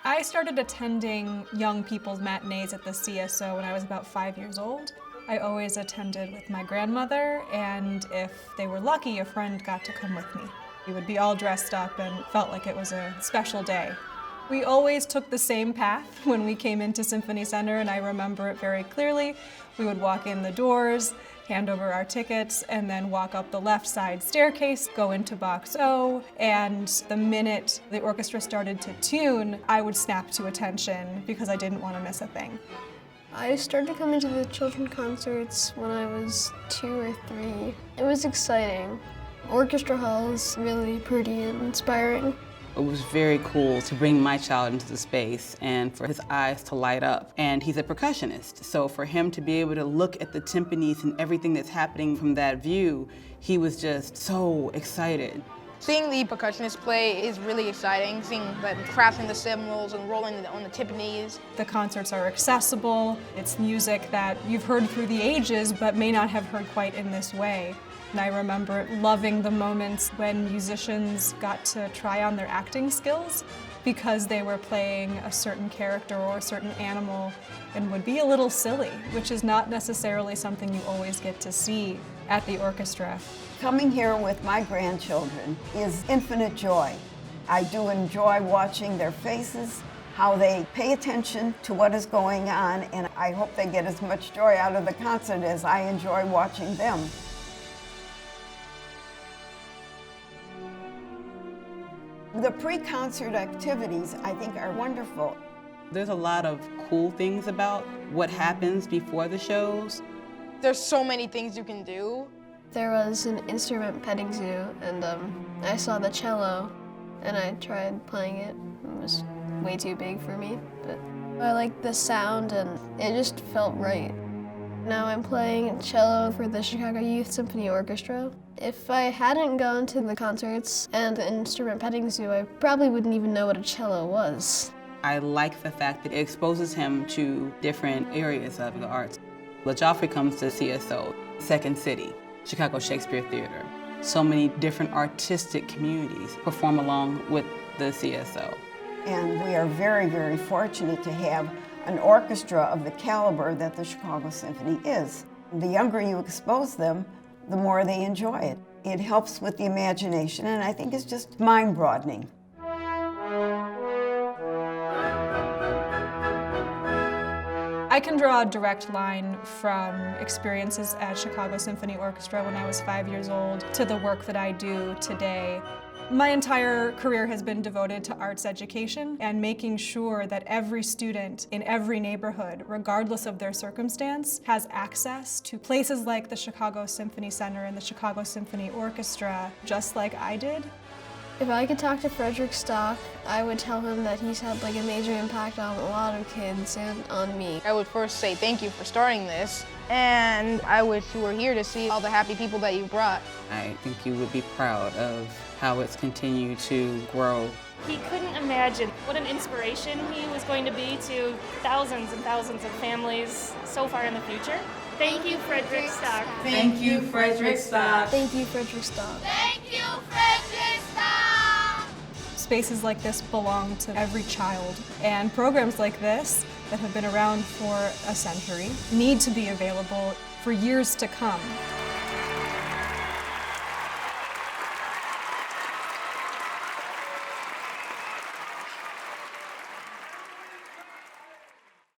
I started attending young people's matinees at the CSO when I was about 5 years old. I always attended with my grandmother, and if they were lucky, a friend got to come with me. We would be all dressed up and felt like it was a special day. We always took the same path when we came into Symphony Center, and I remember it very clearly. We would walk in the doors, hand over our tickets, and then walk up the left side staircase, go into box O, and the minute the orchestra started to tune, I would snap to attention because I didn't want to miss a thing. I started coming to the children's concerts when I was 2 or 3. It was exciting. Orchestra hall is really pretty and inspiring. It was very cool to bring my child into the space and for his eyes to light up. And he's a percussionist, so for him to be able to look at the timpanis and everything that's happening from that view, he was just so excited. Seeing the percussionists play is really exciting, seeing them crafting the cymbals and rolling on the timpanis. The concerts are accessible. It's music that you've heard through the ages but may not have heard quite in this way. And I remember loving the moments when musicians got to try on their acting skills because they were playing a certain character or a certain animal and would be a little silly, which is not necessarily something you always get to see at the orchestra. Coming here with my grandchildren is infinite joy. I do enjoy watching their faces, how they pay attention to what is going on, and I hope they get as much joy out of the concert as I enjoy watching them. The pre-concert activities, I think, are wonderful. There's a lot of cool things about what happens before the shows. There's so many things you can do. There was an instrument petting zoo, and I saw the cello, and I tried playing it. It was way too big for me, but I liked the sound, and it just felt right. Now I'm playing cello for the Chicago Symphony Orchestra. If I hadn't gone to the concerts and the instrument petting zoo, I probably wouldn't even know what a cello was. I like the fact that it exposes him to different areas of the arts. LaJoffrey comes to CSO, Second City, Chicago Shakespeare Theater. So many different artistic communities perform along with the CSO. And we are very, very fortunate to have an orchestra of the caliber that the Chicago Symphony is. The younger you expose them, the more they enjoy it. It helps with the imagination, and I think it's just mind-broadening. I can draw a direct line from experiences at Chicago Symphony Orchestra when I was 5 years old to the work that I do today. My entire career has been devoted to arts education and making sure that every student in every neighborhood, regardless of their circumstance, has access to places like the Chicago Symphony Center and the Chicago Symphony Orchestra, just like I did. If I could talk to Frederick Stock, I would tell him that he's had a major impact on a lot of kids and on me. I would first say thank you for starting this, and I wish you were here to see all the happy people that you brought. I think you would be proud of how it's continued to grow. He couldn't imagine what an inspiration he was going to be to thousands and thousands of families so far in the future. Thank you, Frederick Stock. Thank you, Frederick Stock. Thank you, Frederick Stock. Thank you, Frederick Stock! Spaces like this belong to every child, and programs like this that have been around for a century need to be available for years to come.